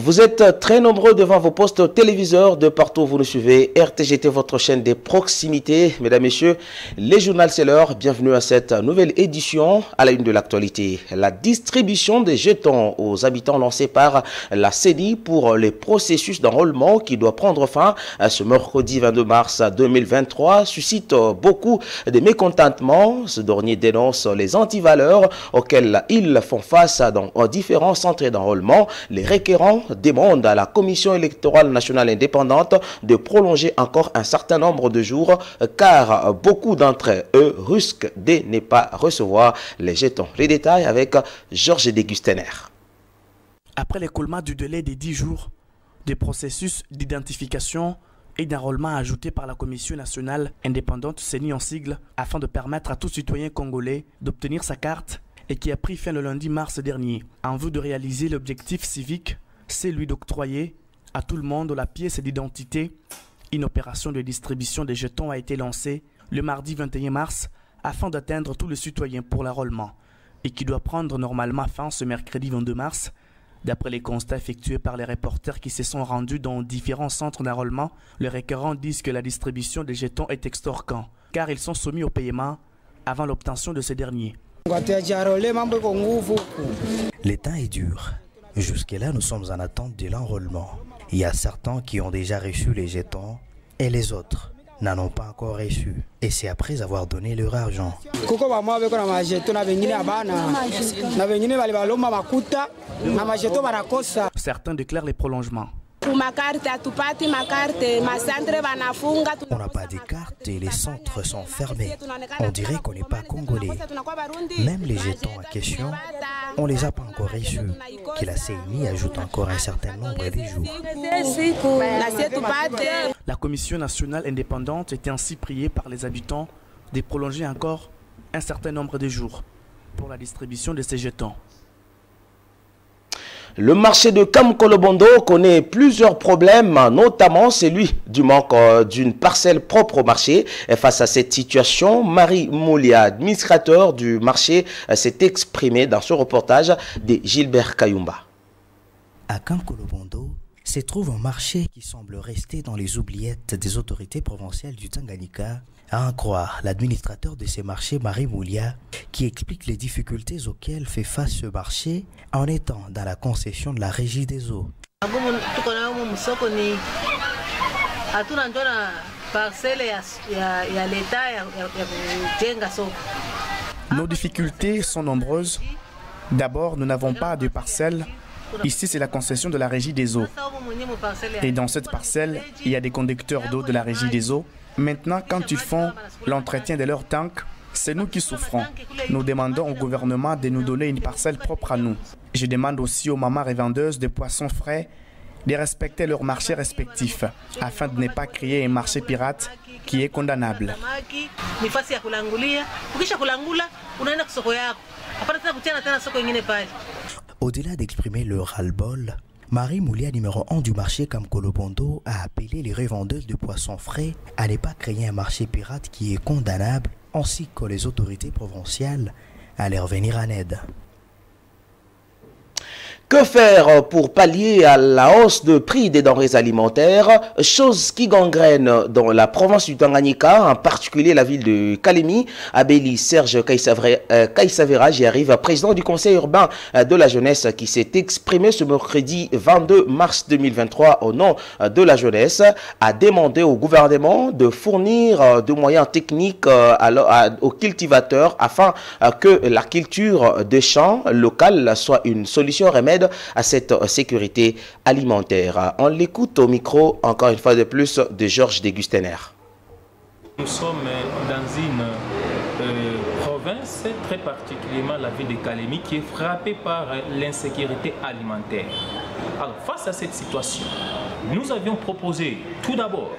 Vous êtes très nombreux devant vos postes téléviseurs de partout où vous nous suivez. RTGT, votre chaîne des proximités. Mesdames, Messieurs, les journaux, c'est l'heure. Bienvenue à cette nouvelle édition à la une de l'actualité. La distribution des jetons aux habitants lancée par la CENI pour les processus d'enrôlement qui doit prendre fin ce mercredi 22 mars 2023 suscite beaucoup de mécontentement. Ce dernier dénonce les antivaleurs auxquelles ils font face dans différents centres d'enrôlement. Les requérants demandent à la Commission électorale nationale indépendante de prolonger encore un certain nombre de jours car beaucoup d'entre eux risquent de ne pas recevoir les jetons. Les détails avec Georges Degustener. Après l'écoulement du délai des 10 jours des processus d'identification et d'enrôlement ajouté par la Commission nationale indépendante CENI en sigle afin de permettre à tout citoyen congolais d'obtenir sa carte et qui a pris fin le lundi mars dernier. En vue de réaliser l'objectif civique, c'est lui d'octroyer à tout le monde la pièce d'identité. Une opération de distribution des jetons a été lancée le mardi 21 mars afin d'atteindre tous les citoyens pour l'enrôlement et qui doit prendre normalement fin ce mercredi 22 mars. D'après les constats effectués par les reporters qui se sont rendus dans différents centres d'enrôlement, les requérants disent que la distribution des jetons est extorquant car ils sont soumis au paiement avant l'obtention de ces derniers. L'état est dur. Jusque-là, nous sommes en attente de l'enrôlement. Il y a certains qui ont déjà reçu les jetons et les autres n'en ont pas encore reçu. Et c'est après avoir donné leur argent. Certains déclarent les prolongements. On n'a pas de carte et les centres sont fermés. On dirait qu'on n'est pas congolais. Même les jetons en question, on ne les a pas encore reçus. Que la CENI ajoute encore un certain nombre de jours. La Commission nationale indépendante était ainsi priée par les habitants de prolonger encore un certain nombre de jours pour la distribution de ces jetons. Le marché de Kamkolobondo connaît plusieurs problèmes, notamment celui du manque d'une parcelle propre au marché. Et face à cette situation, Marie Moulia, administrateur du marché, s'est exprimée dans ce reportage de Gilbert Kayumba. À Kamkolobondo se trouve un marché qui semble rester dans les oubliettes des autorités provinciales du Tanganyika. À en croire l'administrateur de ces marchés, Marie Moulia, qui explique les difficultés auxquelles fait face ce marché en étant dans la concession de la régie des eaux. Nos difficultés sont nombreuses. D'abord, nous n'avons pas de parcelle. Ici, c'est la concession de la régie des eaux. Et dans cette parcelle, il y a des conducteurs d'eau de la régie des eaux. Maintenant, quand ils font l'entretien de leurs tanks, c'est nous qui souffrons. Nous demandons au gouvernement de nous donner une parcelle propre à nous. Je demande aussi aux mamans revendeuses de poissons frais de respecter leurs marchés respectifs afin de ne pas créer un marché pirate qui est condamnable. Au-delà d'exprimer leur ras-le-bol, Marie Moulia, numéro 1 du marché Kamkolobondo, a appelé les revendeuses de poissons frais à ne pas créer un marché pirate qui est condamnable, ainsi que les autorités provinciales à leur venir en aide. Que faire pour pallier à la hausse de prix des denrées alimentaires, chose qui gangrène dans la province du Tanganyika, en particulier la ville de Kalemi. Abeli Serge Kaïsavera, j'y arrive, président du conseil urbain de la jeunesse, qui s'est exprimé ce mercredi 22 mars 2023 au nom de la jeunesse, a demandé au gouvernement de fournir de moyens techniques aux cultivateurs afin que la culture des champs locales soit une solution remède à cette sécurité alimentaire. On l'écoute au micro, encore une fois de plus, de Georges Degustener. Nous sommes dans une province, très particulièrement la ville de Kalemi, qui est frappée par l'insécurité alimentaire. Alors, face à cette situation, nous avions proposé tout d'abord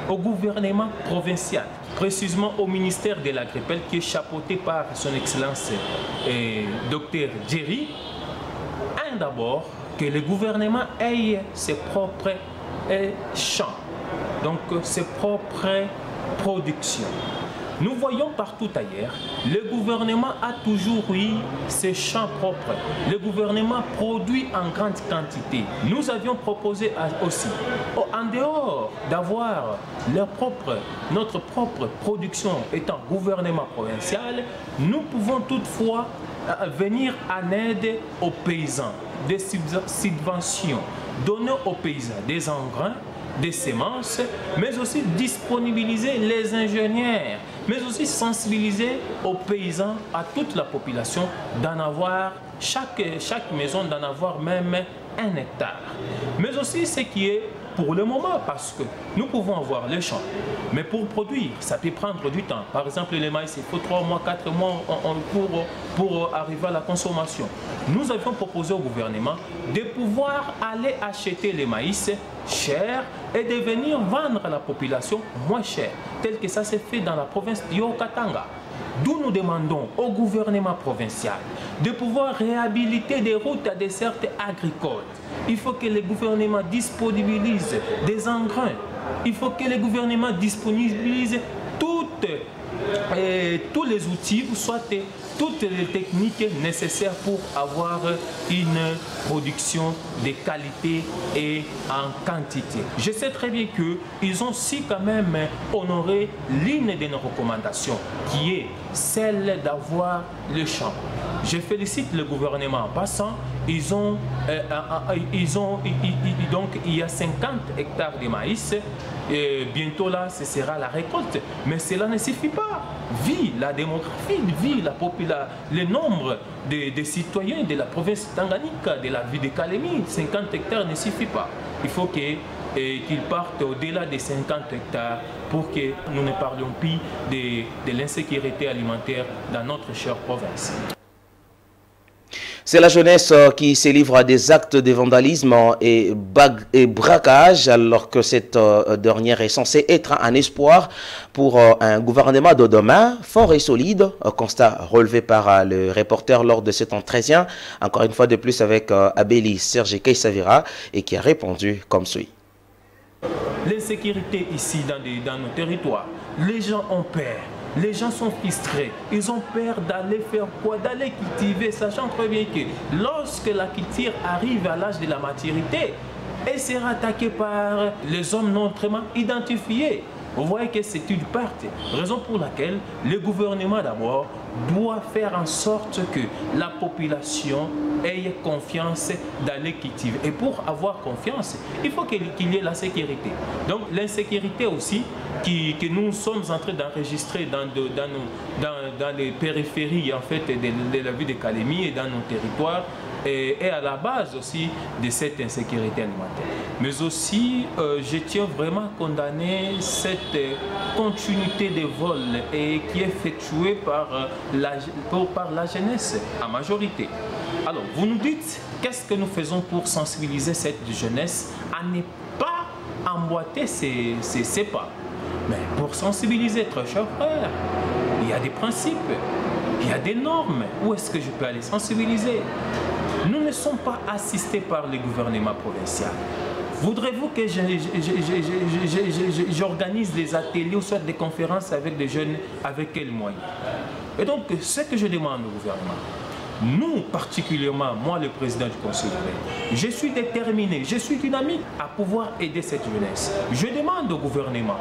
au gouvernement provincial, précisément au ministère de l'Agriculture, qui est chapeauté par son Excellence Dr Jerry, d'abord que le gouvernement ait ses propres champs, donc ses propres productions. Nous voyons partout ailleurs, le gouvernement a toujours eu ses champs propres. Le gouvernement produit en grande quantité. Nous avions proposé aussi, en dehors d'avoir notre propre production étant gouvernement provincial, nous pouvons toutefois venir en aide aux paysans, des subventions, donner aux paysans des engrais, des semences, mais aussi disponibiliser les ingénieurs, mais aussi sensibiliser aux paysans, à toute la population, d'en avoir, chaque maison d'en avoir même 1 hectare. Mais aussi ce qui est pour le moment, parce que nous pouvons avoir les champs, mais pour produire, ça peut prendre du temps. Par exemple, les maïs, il faut 3 mois, 4 mois pour arriver à la consommation. Nous avions proposé au gouvernement de pouvoir aller acheter les maïs cher et de venir vendre à la population moins cher, tel que ça s'est fait dans la province du Haut-Katanga. D'où nous demandons au gouvernement provincial de pouvoir réhabiliter des routes à desserte agricole. Il faut que le gouvernement disponibilise des engrais. Il faut que le gouvernement disponibilise tous les outils, soit toutes les techniques nécessaires pour avoir une production de qualité et en quantité. Je sais très bien qu'ils ont aussi quand même honoré l'une de nos recommandations, qui est celle d'avoir le champ. Je félicite le gouvernement en passant. Donc il y a 50 hectares de maïs. Et bientôt là, ce sera la récolte. Mais cela ne suffit pas. Vu la démographie, vu le nombre de citoyens de la province Tanganyika, de la ville de Kalemi, 50 hectares ne suffit pas. Il faut qu'ils partent au-delà des 50 hectares pour que nous ne parlions plus de l'insécurité alimentaire dans notre chère province. C'est la jeunesse qui se livre à des actes de vandalisme et braquage, alors que cette dernière est censée être un espoir pour un gouvernement de demain fort et solide. Constat relevé par le reporter lors de cet entretien, encore une fois de plus avec Abeli Serge Keisavira, et qui a répondu comme suit. L'insécurité ici dans nos territoires, les gens ont peur. Les gens sont frustrés, ils ont peur d'aller faire quoi? D'aller cultiver, sachant très bien que lorsque la culture arrive à l'âge de la maturité, elle sera attaquée par les hommes non vraiment identifiés. Vous voyez que c'est une perte, raison pour laquelle le gouvernement d'abord doit faire en sorte que la population ait confiance dans les cultives. Et pour avoir confiance, il faut qu'il y ait la sécurité. Donc l'insécurité aussi, que nous sommes en train d'enregistrer dans les périphéries en fait, de la ville de Kalemi et dans nos territoires, est à la base aussi de cette insécurité alimentaire. Mais aussi, je tiens vraiment à condamner cette continuité de vol qui est effectuée par la jeunesse en majorité. Alors, vous nous dites, qu'est-ce que nous faisons pour sensibiliser cette jeunesse à ne pas emboîter ses pas? Mais pour sensibiliser, très cher frère, il y a des principes, il y a des normes. Où est-ce que je peux aller sensibiliser? Nous ne sommes pas assistés par le gouvernement provincial. Voudrez-vous que j'organise des ateliers ou soit des conférences avec des jeunes, avec quels moyens? Et donc, ce que je demande au gouvernement, nous particulièrement, moi le président du conseil, je suis déterminé, je suis dynamique à pouvoir aider cette jeunesse. Je demande au gouvernement,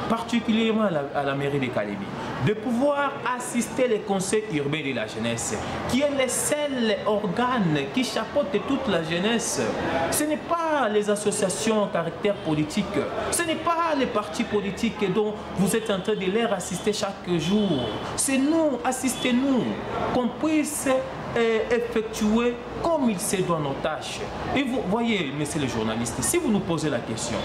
particulièrement à la mairie de Kalemi, de pouvoir assister les conseils urbains de la jeunesse, qui est le seul organe qui chapeaute toute la jeunesse. Ce n'est pas les associations à caractère politique, ce n'est pas les partis politiques dont vous êtes en train de leur assister chaque jour. C'est nous, assistez-nous, qu'on puisse effectuer comme il se doit nos tâches. Et vous voyez, messieurs les journalistes, si vous nous posez la question,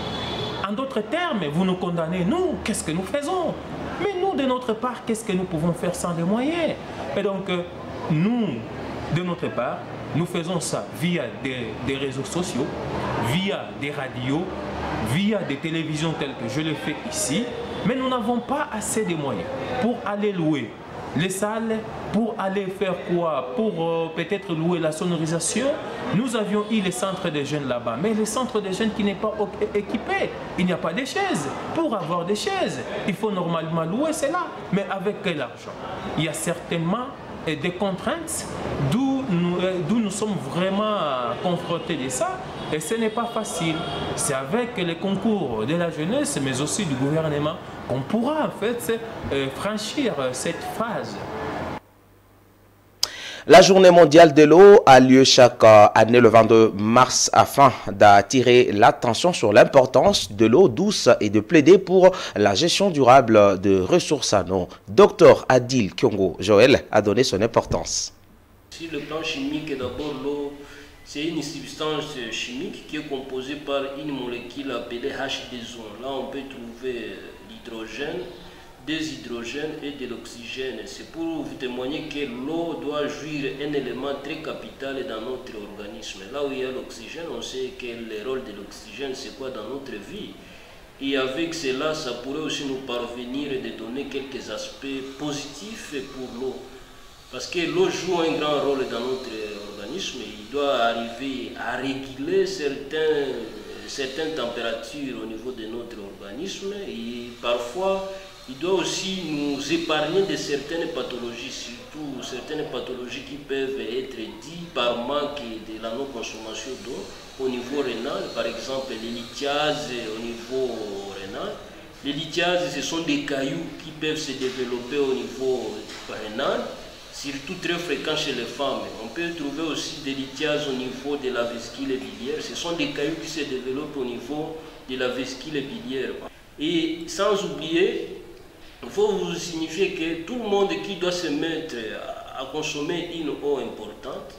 en d'autres termes, vous nous condamnez, nous, qu'est-ce que nous faisons? Mais nous, de notre part, qu'est-ce que nous pouvons faire sans les moyens? Et donc, nous, de notre part, nous faisons ça via des réseaux sociaux, via des radios, via des télévisions telles que je le fais ici, mais nous n'avons pas assez de moyens pour aller louer les salles pour aller faire quoi? Pour peut-être louer la sonorisation. Nous avions eu les centres des jeunes là-bas, mais les centres des jeunes qui n'est pas équipé, il n'y a pas de chaises. Pour avoir des chaises, il faut normalement louer cela. Mais avec quel argent? Il y a certainement des contraintes d'où nous sommes vraiment confrontés de ça. Et ce n'est pas facile. C'est avec les concours de la jeunesse, mais aussi du gouvernement, qu'on pourra en fait franchir cette phase. La journée mondiale de l'eau a lieu chaque année le 22 mars afin d'attirer l'attention sur l'importance de l'eau douce et de plaider pour la gestion durable de ressources en eau. Dr Adil Kyongo Joël a donné son importance. Sur le plan chimique, d'abord l'eau, c'est une substance chimique qui est composée par une molécule appelée H2O. Là, on peut trouver l'hydrogène, des hydrogènes et de l'oxygène. C'est pour vous témoigner que l'eau doit jouir un élément très capital dans notre organisme. Là où il y a l'oxygène, on sait que le rôle de l'oxygène, c'est quoi dans notre vie. Et avec cela, ça pourrait aussi nous parvenir de donner quelques aspects positifs pour l'eau. Parce que l'eau joue un grand rôle dans notre organisme. Il doit arriver à réguler certaines températures au niveau de notre organisme. Et parfois, il doit aussi nous épargner de certaines pathologies, surtout certaines pathologies qui peuvent être dites par manque de la non-consommation d'eau au niveau rénal, par exemple les lithiases au niveau rénal. Les lithiases, ce sont des cailloux qui peuvent se développer au niveau rénal, surtout très fréquent chez les femmes. On peut trouver aussi des lithiases au niveau de la vésicule biliaire. Ce sont des cailloux qui se développent au niveau de la vésicule biliaire. Et sans oublier, il faut vous signifier que tout le monde qui doit se mettre à consommer une eau importante,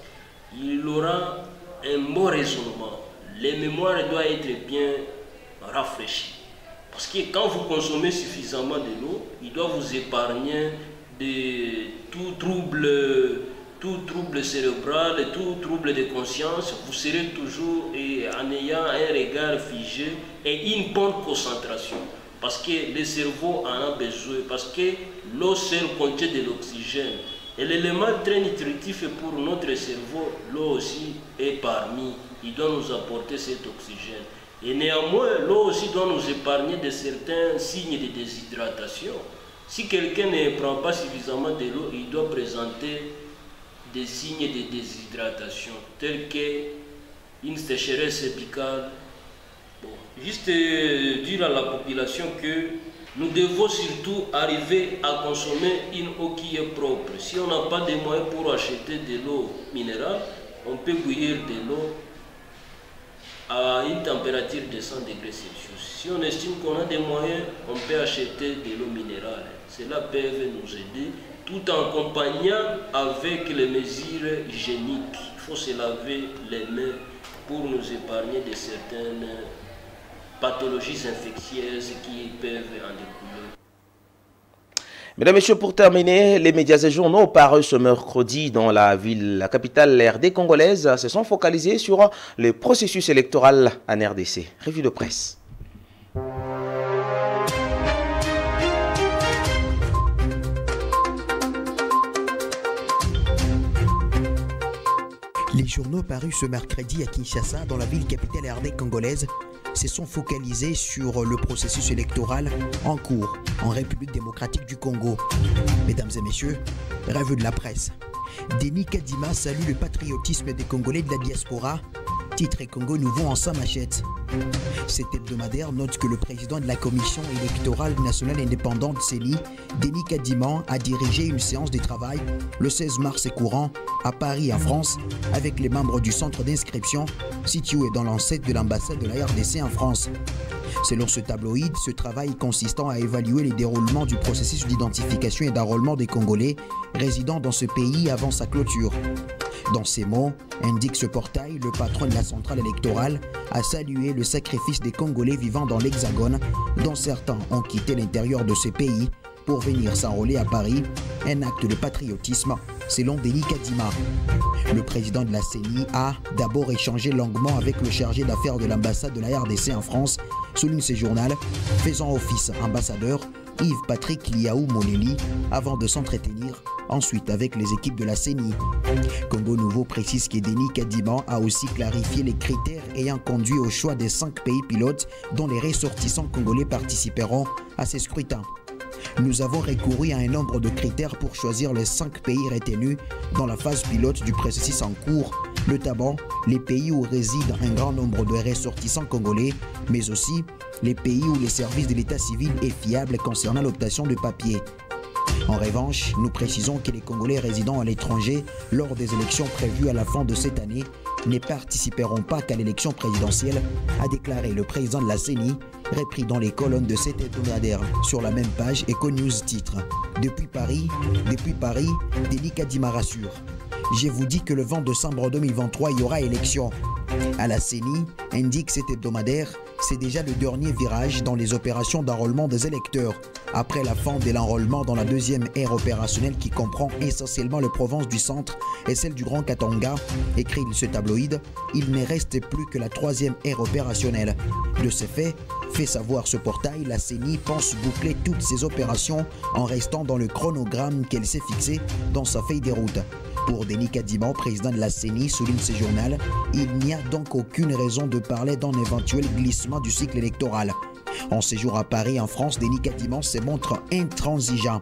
il aura un bon raisonnement. Les mémoires doivent être bien rafraîchies. Parce que quand vous consommez suffisamment de l'eau, il doit vous épargner de tout trouble cérébral, tout trouble de conscience. Vous serez toujours en ayant un regard figé et une bonne concentration. Parce que le cerveau en a besoin, parce que l'eau seule contient de l'oxygène. Et l'élément très nutritif pour notre cerveau, l'eau aussi est parmi. Il doit nous apporter cet oxygène. Et néanmoins, l'eau aussi doit nous épargner de certains signes de déshydratation. Si quelqu'un ne prend pas suffisamment de l'eau, il doit présenter des signes de déshydratation, tels qu'une sécheresse épicale. Juste dire à la population que nous devons surtout arriver à consommer une eau qui est propre. Si on n'a pas de moyens pour acheter de l'eau minérale, on peut bouillir de l'eau à une température de 100 degrés Celsius. Si on estime qu'on a des moyens, on peut acheter de l'eau minérale. Cela peut nous aider tout en accompagnant avec les mesures hygiéniques. Il faut se laver les mains pour nous épargner de certaines pathologies infectieuses qui peuvent en découler. Mesdames et messieurs, pour terminer, les médias et journaux parus ce mercredi dans la capitale RD congolaise se sont focalisés sur le processus électoral en RDC. Revue de presse. Les journaux parus ce mercredi à Kinshasa, dans la ville capitale RD congolaise, se sont focalisés sur le processus électoral en cours en République démocratique du Congo. Mesdames et messieurs, revue de la presse. Denis Kadima salue le patriotisme des Congolais de la diaspora. Titre Congo nouveau en sa machette. Cet hebdomadaire note que le président de la commission électorale nationale indépendante CENI, Denis Kadima, a dirigé une séance de travail le 16 mars courant à Paris en France avec les membres du centre d'inscription situé dans l'ancêtre de l'ambassade de la RDC en France. Selon ce tabloïd, ce travail consistant à évaluer les déroulements du processus d'identification et d'enrôlement des Congolais résidant dans ce pays avant sa clôture. Dans ces mots, indique ce portail, le patron de la centrale électorale a salué le sacrifice des Congolais vivant dans l'Hexagone, dont certains ont quitté l'intérieur de ce pays pour venir s'enrôler à Paris, un acte de patriotisme, selon Denis Kadima. Le président de la CENI a d'abord échangé longuement avec le chargé d'affaires de l'ambassade de la RDC en France, souligne ce journal, faisant office ambassadeur Yves-Patrick Liaou Moleli avant de s'entretenir ensuite avec les équipes de la CENI. Congo Nouveau précise que Denis Kadiman a aussi clarifié les critères ayant conduit au choix des 5 pays pilotes dont les ressortissants congolais participeront à ces scrutins. Nous avons recouru à un nombre de critères pour choisir les 5 pays retenus dans la phase pilote du processus en cours, notamment les pays où résident un grand nombre de ressortissants congolais, mais aussi les pays où les services de l'état civil est fiable concernant l'obtention de papiers. En revanche, nous précisons que les Congolais résidant à l'étranger lors des élections prévues à la fin de cette année ne participeront pas qu'à l'élection présidentielle, a déclaré le président de la CENI, repris dans les colonnes de cet hebdomadaire. Sur la même page, Econews titre « Depuis Paris, Denis Kadima rassure. Je vous dis que le 20 décembre 2023, il y aura élection. » À la CENI, indique cet hebdomadaire, c'est déjà le dernier virage dans les opérations d'enrôlement des électeurs. Après la fin de l'enrôlement dans la deuxième ère opérationnelle qui comprend essentiellement les provinces du centre et celle du Grand Katanga, écrit ce tabloïd, il ne reste plus que la troisième ère opérationnelle. De ce fait savoir ce portail, la CENI pense boucler toutes ses opérations en restant dans le chronogramme qu'elle s'est fixé dans sa feuille de route. Pour Denis Kadiman, président de la CENI, souligne ce journal, il n'y a donc aucune raison de parler d'un éventuel glissement du cycle électoral. En séjour à Paris, en France, Denis Kadiman se montre intransigeant.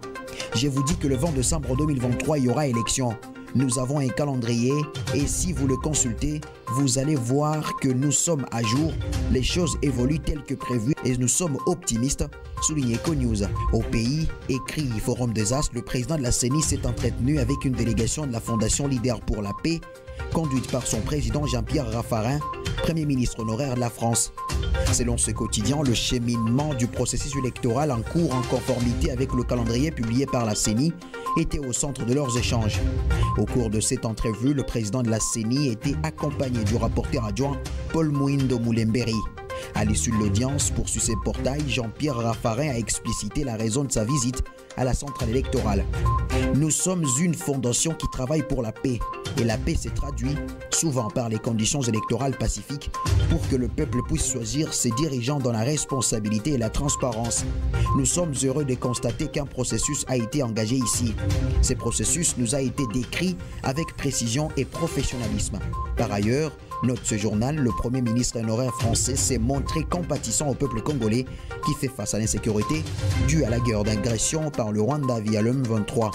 Je vous dis que le 20 décembre 2023, il y aura élection. Nous avons un calendrier et si vous le consultez, vous allez voir que nous sommes à jour, les choses évoluent telles que prévues et nous sommes optimistes, souligne Econews. Au pays, écrit Forum des As, le président de la CENI s'est entretenu avec une délégation de la Fondation Leader pour la Paix, conduite par son président Jean-Pierre Raffarin, Premier ministre honoraire de la France. Selon ce quotidien, le cheminement du processus électoral en cours en conformité avec le calendrier publié par la CENI était au centre de leurs échanges. Au cours de cette entrevue, le président de la CENI était accompagné du rapporteur adjoint Paul Mouindo Moulemberi. À l'issue de l'audience, poursuit ce portail, Jean-Pierre Raffarin a explicité la raison de sa visite à la centrale électorale. Nous sommes une fondation qui travaille pour la paix et la paix s'est traduite souvent par les conditions électorales pacifiques pour que le peuple puisse choisir ses dirigeants dans la responsabilité et la transparence. Nous sommes heureux de constater qu'un processus a été engagé ici. Ce processus nous a été décrit avec précision et professionnalisme. Par ailleurs, note ce journal, le Premier ministre honoraire français s'est montré compatissant au peuple congolais qui fait face à l'insécurité due à la guerre d'agression par le Rwanda via le M23.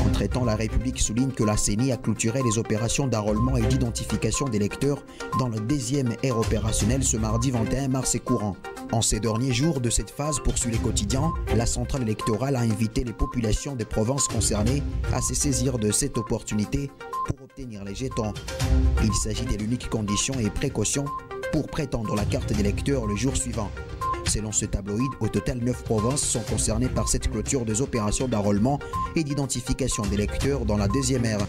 Entre-temps, la République souligne que la CENI a clôturé les opérations d'enrôlement et d'identification des électeurs dans la deuxième ère opérationnelle ce mardi 21 mars courant. En ces derniers jours de cette phase, poursuit les quotidiens, la centrale électorale a invité les populations des provinces concernées à se saisir de cette opportunité pour obtenir les jetons. Il s'agit de l'unique condition et précaution pour prétendre la carte d'électeur le jour suivant. Selon ce tabloïd, au total 9 provinces sont concernées par cette clôture des opérations d'enrôlement et d'identification d'électeurs dans la deuxième ère.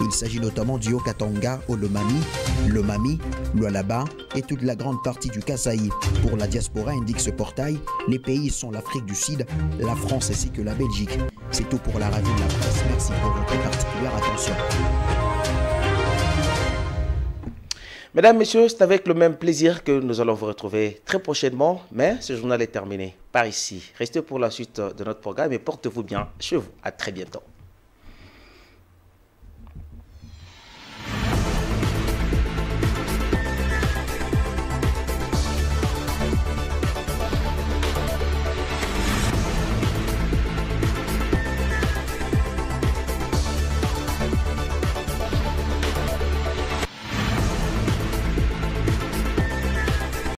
Il s'agit notamment du Haut-Katanga, au Lomami, Lualaba et toute la grande partie du Kasaï. Pour la diaspora, indique ce portail, les pays sont l'Afrique du Sud, la France ainsi que la Belgique. C'est tout pour la revue de la presse. Merci pour votre particulière attention. Mesdames, Messieurs, c'est avec le même plaisir que nous allons vous retrouver très prochainement, mais ce journal est terminé par ici. Restez pour la suite de notre programme et portez-vous bien chez vous. À très bientôt.